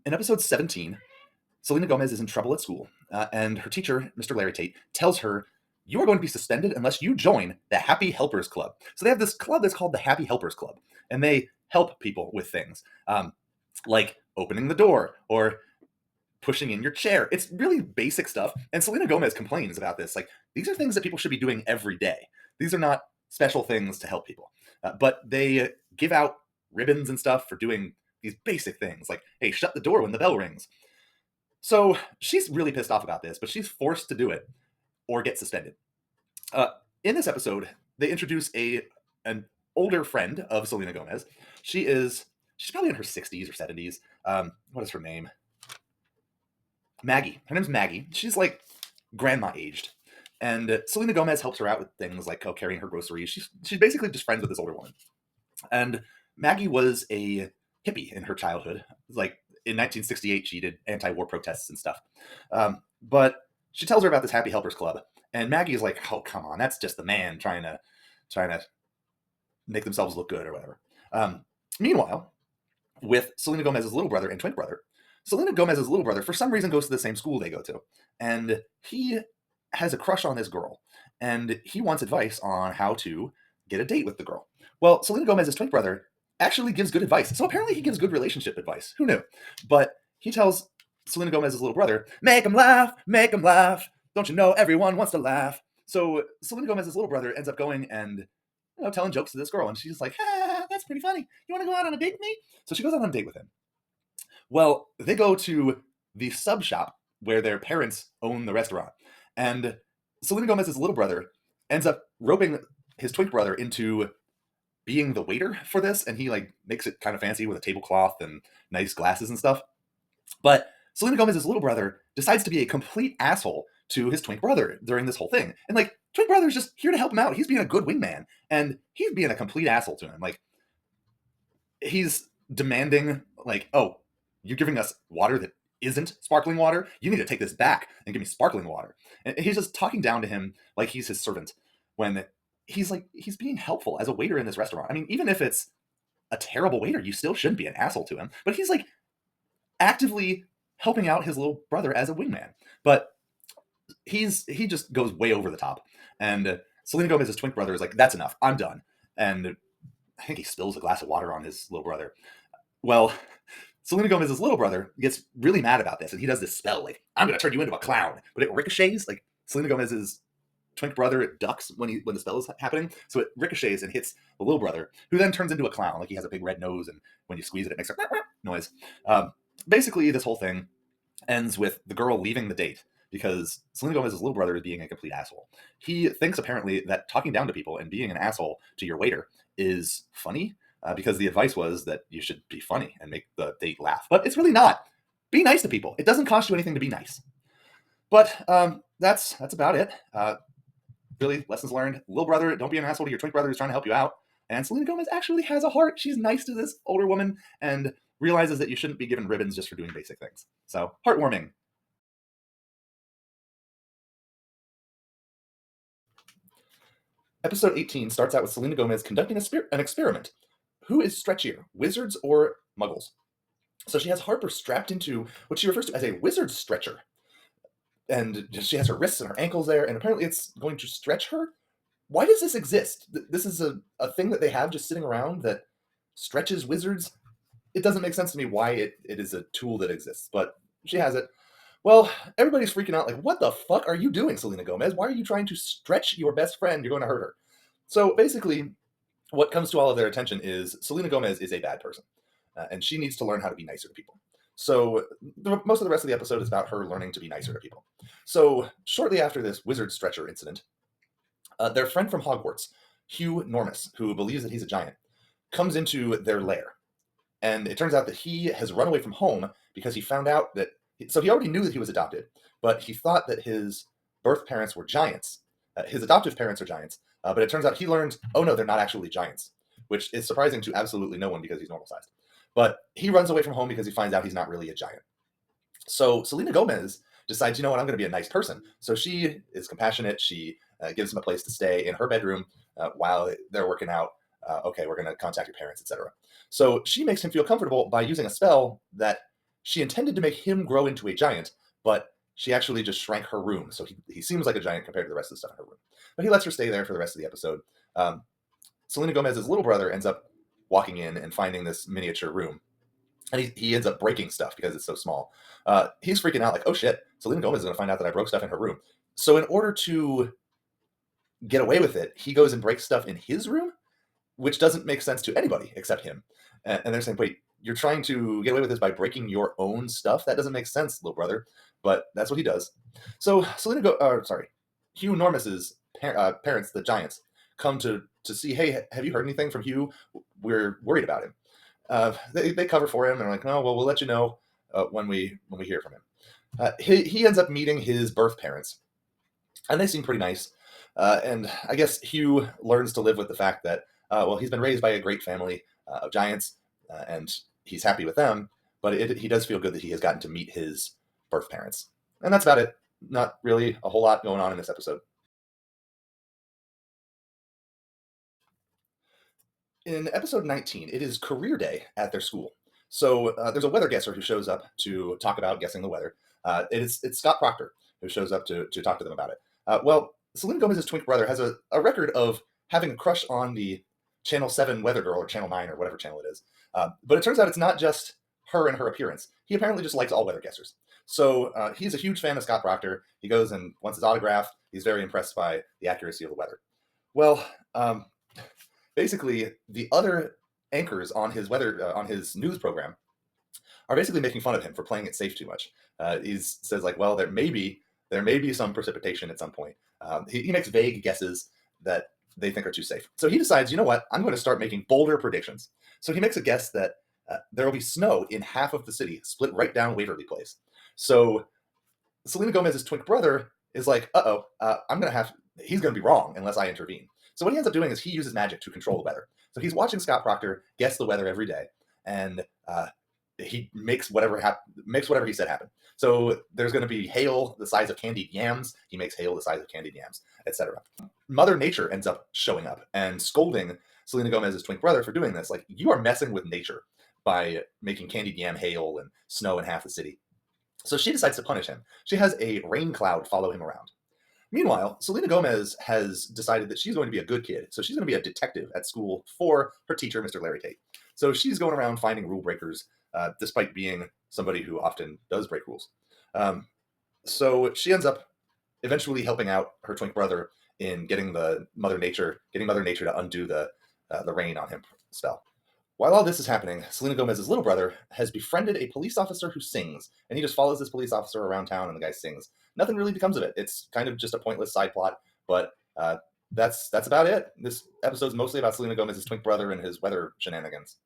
In episode 17, Selena Gomez is in trouble at school, and her teacher, Mr. Larry Tate, tells her, "You are going to be suspended unless you join the Happy Helpers Club." So they have this club that's called the Happy Helpers Club, and they help people with things like opening the door or pushing in your chair. It's really basic stuff. And Selena Gomez complains about this. Like, these are things that people should be doing every day. These are not special things to help people. But they give out ribbons and stuff for doing these basic things, like, hey, shut the door when the bell rings. So she's really pissed off about this, but she's forced to do it or get suspended. Uh, in this episode, they introduce an older friend of Selena Gomez. She's probably in her 60s or 70s. What is her name? Maggie. Her name's Maggie. She's like grandma aged. And Selena Gomez helps her out with things like carrying her groceries. She's basically just friends with this older woman. And Maggie was a hippie in her childhood. Like in 1968, she did anti-war protests and stuff. But she tells her about this Happy Helpers Club, and Maggie is like, "Oh, come on, that's just the man trying to make themselves look good or whatever." Meanwhile, with Selena Gomez's little brother and twink brother, Selena Gomez's little brother, for some reason, goes to the same school they go to, and he has a crush on this girl, and he wants advice on how to get a date with the girl. Well, Selena Gomez's twink brother actually gives good advice. So apparently he gives good relationship advice. Who knew? But he tells Selena Gomez's little brother, make him laugh, make him laugh. Don't you know everyone wants to laugh? So Selena Gomez's little brother ends up going and telling jokes to this girl, and she's like, that's pretty funny. You want to go out on a date with me? So she goes out on a date with him. Well, they go to the sub shop where their parents own the restaurant. And Selena Gomez's little brother ends up roping his twink brother into being the waiter for this, and he like makes it kind of fancy with a tablecloth and nice glasses and stuff. But Selena Gomez's little brother decides to be a complete asshole to his twink brother during this whole thing. And like, twink brother's just here to help him out. He's being a good wingman, and he's being a complete asshole to him. Like, he's demanding, like, oh, you're giving us water that isn't sparkling water? You need to take this back and give me sparkling water. And he's just talking down to him like he's his servant when he's being helpful as a waiter in this restaurant. I mean, even if it's a terrible waiter, you still shouldn't be an asshole to him. But he's like actively helping out his little brother as a wingman. But he just goes way over the top. And Selena Gomez's twink brother is like, that's enough. I'm done. And I think he spills a glass of water on his little brother. Well, Selena Gomez's little brother gets really mad about this, and he does this spell, like, I'm going to turn you into a clown. But it ricochets, like, Selena Gomez's twink brother ducks when the spell is happening, so it ricochets and hits the little brother, who then turns into a clown. Like, he has a big red nose, and when you squeeze it, it makes a noise. Basically, this whole thing ends with the girl leaving the date because Selena Gomez's little brother is being a complete asshole. He thinks, apparently, that talking down to people and being an asshole to your waiter is funny, because the advice was that you should be funny and make the date laugh. But it's really not. Be nice to people. It doesn't cost you anything to be nice. But that's about it. Really, lessons learned. Little brother, don't be an asshole to your twink brother who's trying to help you out. And Selena Gomez actually has a heart. She's nice to this older woman and realizes that you shouldn't be given ribbons just for doing basic things. So, heartwarming. Episode 18 starts out with Selena Gomez conducting an experiment. Who is stretchier, wizards or muggles? So she has Harper strapped into what she refers to as a wizard stretcher. And she has her wrists and her ankles there, and apparently it's going to stretch her. Why does this exist? This is a thing that they have just sitting around that stretches wizards. It doesn't make sense to me why it is a tool that exists, but she has it. Well, everybody's freaking out, like, what the fuck are you doing, Selena Gomez? Why are you trying to stretch your best friend? You're going to hurt her. So basically, what comes to all of their attention is Selena Gomez is a bad person, and she needs to learn how to be nicer to people. So most of the rest of the episode is about her learning to be nicer to people. So shortly after this wizard stretcher incident, their friend from Hogwarts, Hugh Normous, who believes that he's a giant, comes into their lair. And it turns out that he has run away from home because he found out that, so he already knew that he was adopted, but he thought that his birth parents were giants. His adoptive parents are giants, but it turns out he learned, oh no, they're not actually giants, which is surprising to absolutely no one because he's normal sized. But he runs away from home because he finds out he's not really a giant. So Selena Gomez decides, you know what, I'm going to be a nice person. So she is compassionate. She gives him a place to stay in her bedroom while they're working out. Okay, we're going to contact your parents, etc. So she makes him feel comfortable by using a spell that she intended to make him grow into a giant, but she actually just shrank her room. So he seems like a giant compared to the rest of the stuff in her room. But he lets her stay there for the rest of the episode. Um, Selena Gomez's little brother ends up walking in and finding this miniature room. And he ends up breaking stuff because it's so small. He's freaking out, like, oh shit, Selena Gomez is going to find out that I broke stuff in her room. So, in order to get away with it, he goes and breaks stuff in his room, which doesn't make sense to anybody except him. And they're saying, wait, you're trying to get away with this by breaking your own stuff? That doesn't make sense, little brother. But that's what he does. So Hugh Normous's parents, the Giants, come to see, hey, have you heard anything from Hugh? We're worried about him. They cover for him, and they're like, no, well, we'll let you know when we hear from him. He ends up meeting his birth parents, and they seem pretty nice. And I guess Hugh learns to live with the fact that, well, he's been raised by a great family of giants, and he's happy with them, but he does feel good that he has gotten to meet his birth parents. And that's about it. Not really a whole lot going on in this episode. In episode 19, it is career day at their school. So there's a weather guesser who shows up to talk about guessing the weather. It's Scott Proctor who shows up to talk to them about it. Well, Selena Gomez's twink brother has a record of having a crush on the Channel 7 weather girl, or Channel 9, or whatever channel it is. But it turns out it's not just her and her appearance. He apparently just likes all weather guessers. So he's a huge fan of Scott Proctor. He goes and wants his autograph. He's very impressed by the accuracy of the weather. Well, basically, the other anchors on his news program are basically making fun of him for playing it safe too much. He says, like, well, there may be some precipitation at some point. He makes vague guesses that they think are too safe. So he decides, you know what, I'm going to start making bolder predictions. So he makes a guess that there will be snow in half of the city, split right down Waverly Place. So Selena Gomez's twink brother is like, he's going to be wrong unless I intervene. So what he ends up doing is he uses magic to control the weather. So he's watching Scott Proctor guess the weather every day, and he makes whatever he said happen. So there's going to be hail the size of candied yams. He makes hail the size of candied yams, etc. Mother Nature ends up showing up and scolding Selena Gomez's twink brother for doing this. Like, you are messing with nature by making candied yam hail and snow in half the city. So she decides to punish him. She has a rain cloud follow him around. Meanwhile, Selena Gomez has decided that she's going to be a good kid. So she's going to be a detective at school for her teacher, Mr. Larry Tate. So she's going around finding rule breakers, despite being somebody who often does break rules. So she ends up eventually helping out her twink brother in getting Mother Nature to undo the rain on him spell. While all this is happening, Selena Gomez's little brother has befriended a police officer who sings, and he just follows this police officer around town, and the guy sings. Nothing really becomes of it. It's kind of just a pointless side plot, but that's about it. This episode's mostly about Selena Gomez's twink brother and his weather shenanigans.